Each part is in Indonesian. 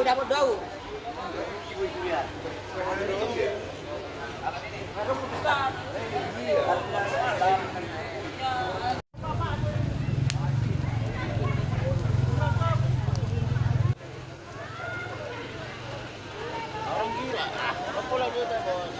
Dapat daun. Orang gila. Pulang juga, Bos.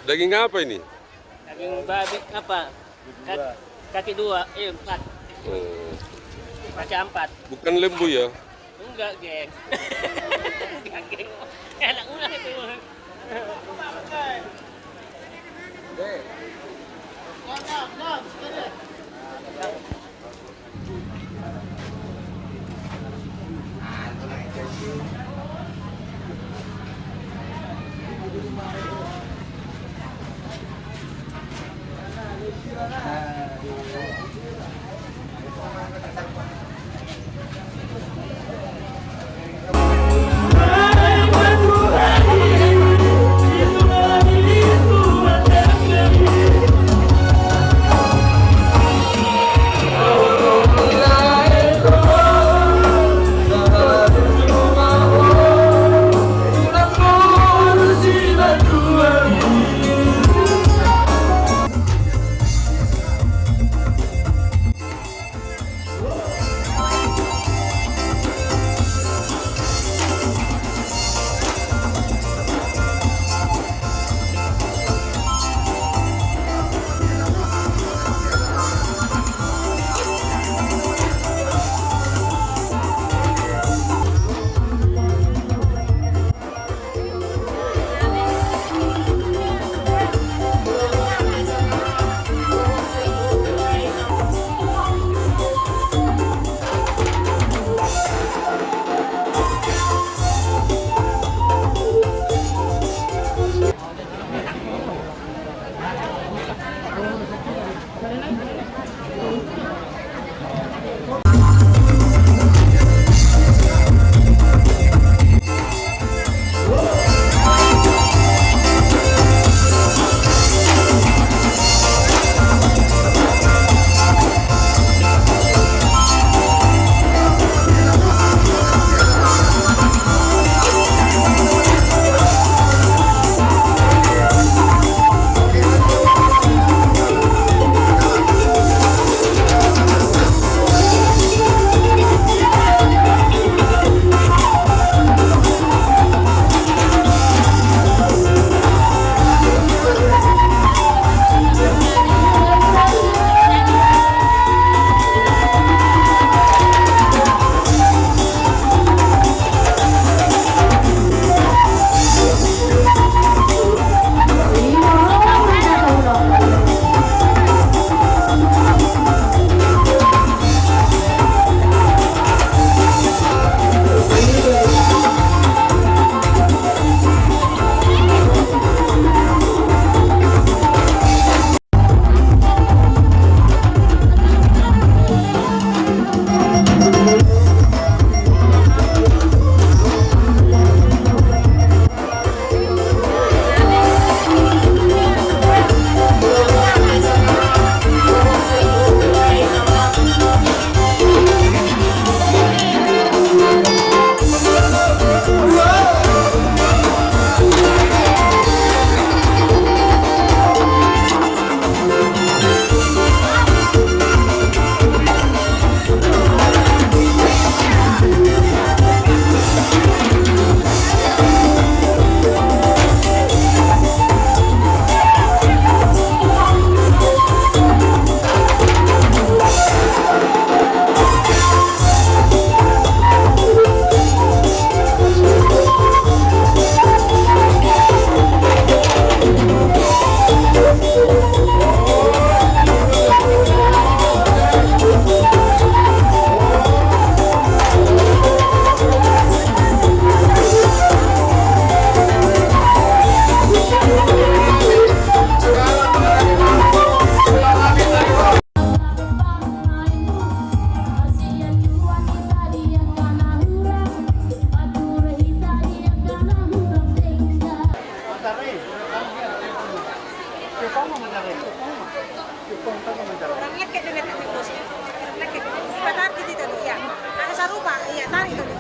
Daging apa ini? Daging babi apa? Kaki 2, 4. Oh, Kaki 4. bukan lembu ya? Enggak, geng. Enggak, geng. Enak ulah itu.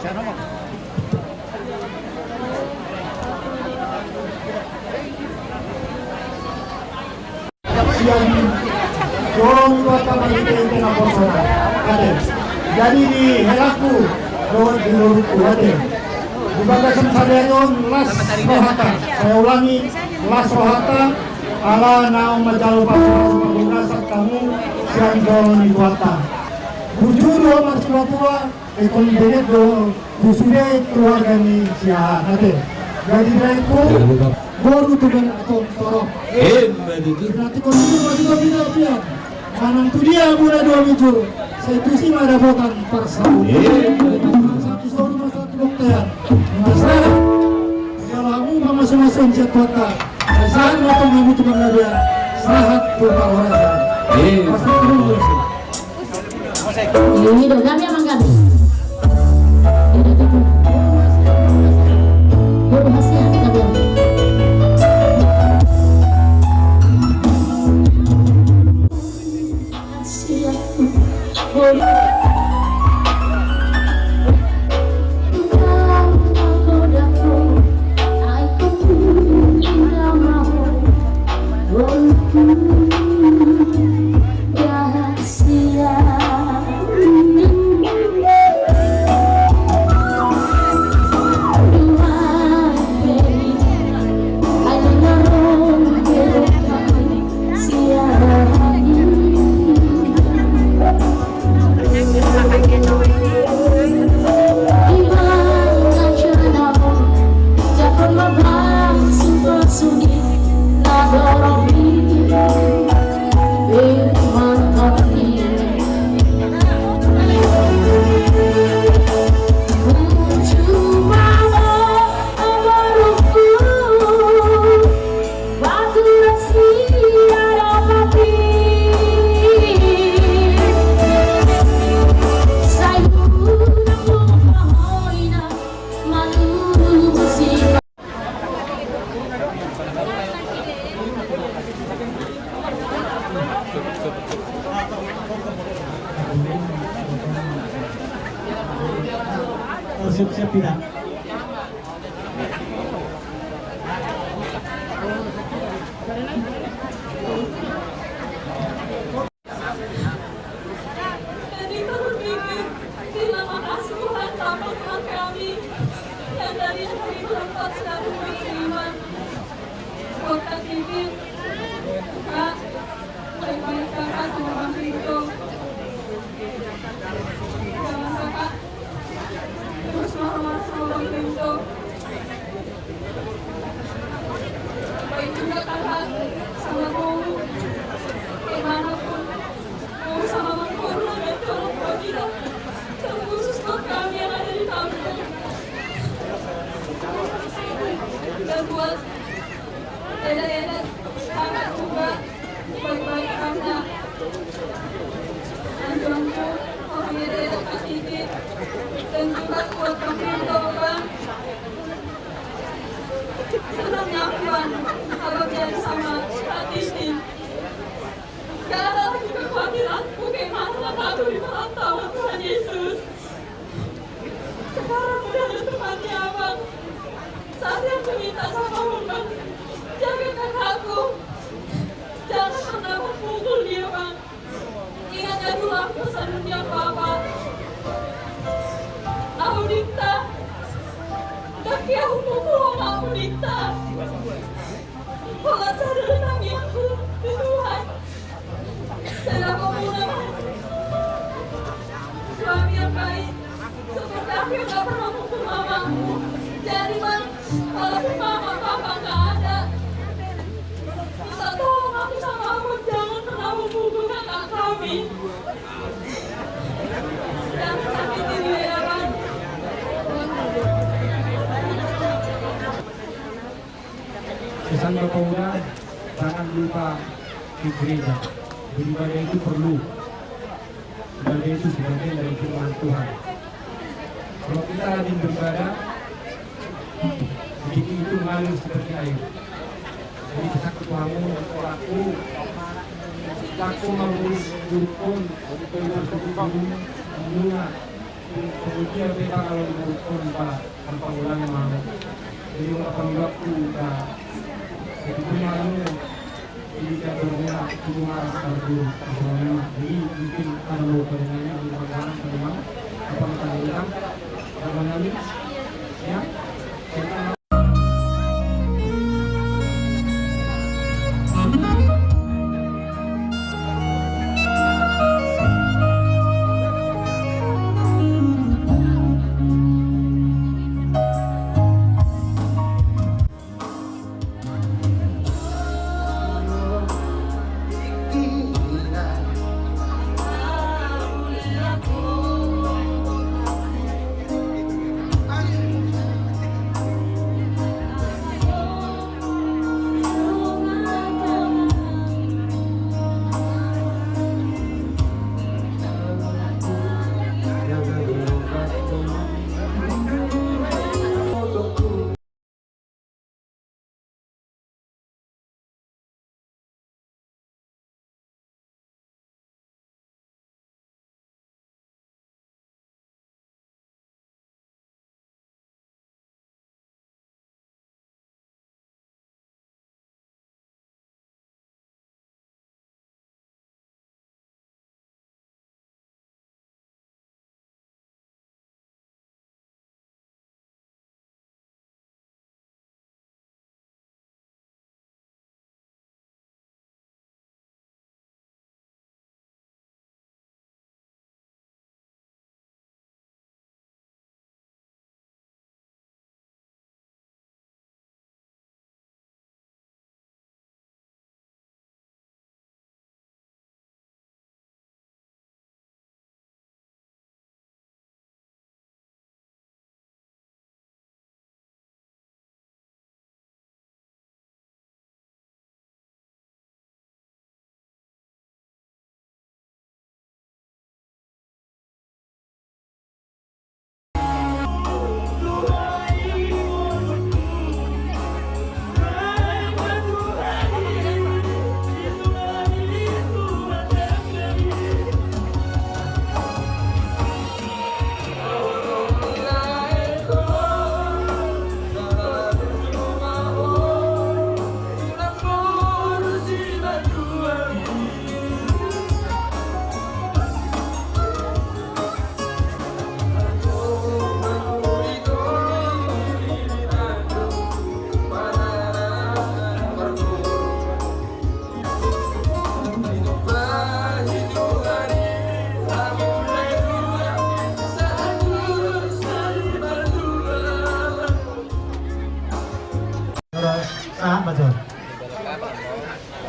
Yang dorong kota kita internal persona ada. Jadi di helaku lewat di lurusku ada. Di bagasan sadarion las rohata. Saya ulangi las rohata ala naung majalu pasal pengguna kamu siang dorong di kota. Bujur dua masih tua ekon denet do busude keluarga ni sia ada. Jadi dari itu baru tu kan atau torok. Nanti kalau itu tidak dia. Manang tu dia guna 2 minggu. Saya tu sih ada botan persau. Satu satu satu dokter. Masalah. Kalau kamu masuk-masuk cek kota. Saat matang kamu tu kan dia. Sahat tu orang. Pasti kamu bersih. Ini dong kami emang kami. Baru hasilnya kita bilang. Siap-siap tidak. Terima kasih Tuhan sama Tuhan kami yang dari hari berempat selalu menerima kota TV Kak, baik-baik kakak sama Bang Rinto jangan kakak terus marah-marah sama Bang Rinto baik juga kakak sama Bowo dimanapun Bowo sama Bang Korno dan tolong Fadila terkhusus buat kami yang ada di kampung dan buat deda-deda kakak juga baik-baik karena ancu-ancu orang deda Kak Titi dan juga buat Bang Rinto Bang senangnya aku Bang kalau jadi sama Kak Titi gak ada lagi kekhawatiranku bagaimana aku di perantauan Tuhan Yesus. Sekarang udah ada tempatnya Bang. Saatnya aku minta sama Bang, jaga kakakku. Jangan pernah memukul dia Bang. Ingat ya dulu aku pesannya Papa. Aku dikta. Tapi aku mukul aku dikta. Kalau sadar tentang aku di Tuhan. Saya mau menang. Suami yang baik seperti aku yang gak pernah mukul mamaku. Jadi Bang, walaupun mama papa gak ada, minta tolong aku sama Abang jangan pernah memukul kakak kami. Jangan sakiti dia ya Bang. Pesan Bapak Uda, jangan lupa di gereja. Beribadah itu perlu. Ibadah itu sebagian dari firman Tuhan. Kalau kita rajin beribadah, begitu itu mengalir seperti air. Jadi kita ketemu pelaku, aku mengurus dukun, bunga, Kemudian beda kalau menurutku tanpa ulang memang jadi akan waktu jadi punya ini kan berbeda hubungan antara guru sebenarnya jadi mungkin ada mau pendengarnya di bagaimana memang apa kita bilang bagaimana ya kita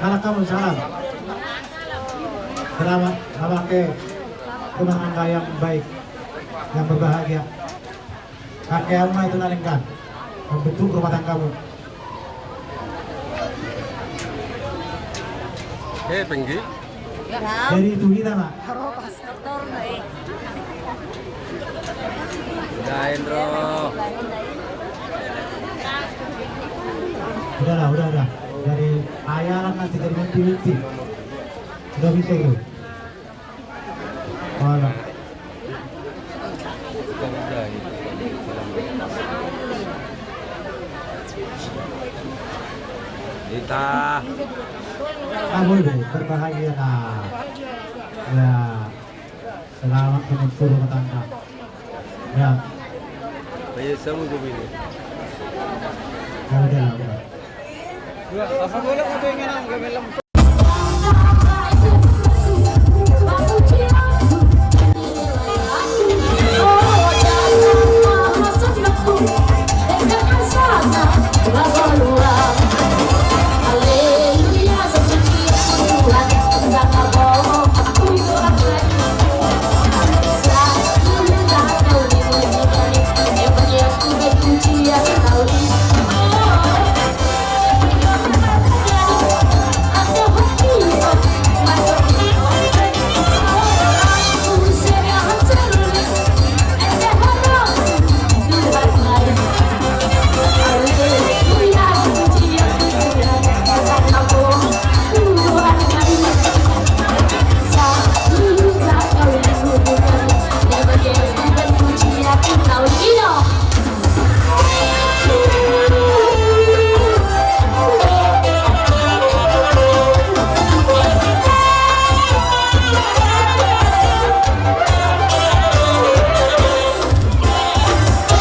Anak kamu salam. Selamat ke rumah tangga yang baik, yang berbahagia. Kakekmu itu nalingkan membentuk rumah tanggamu. Penggi. Jadi itu kita nak. Indro. Udah. Dari ayalan nanti dari menti. Udah bisa itu. Mana? Kita. Boleh berbahagia nah. Ya. Selamat menuju rumah tangga. Ya. Ayo semua begini. Ya udah. apa boleh aku ingin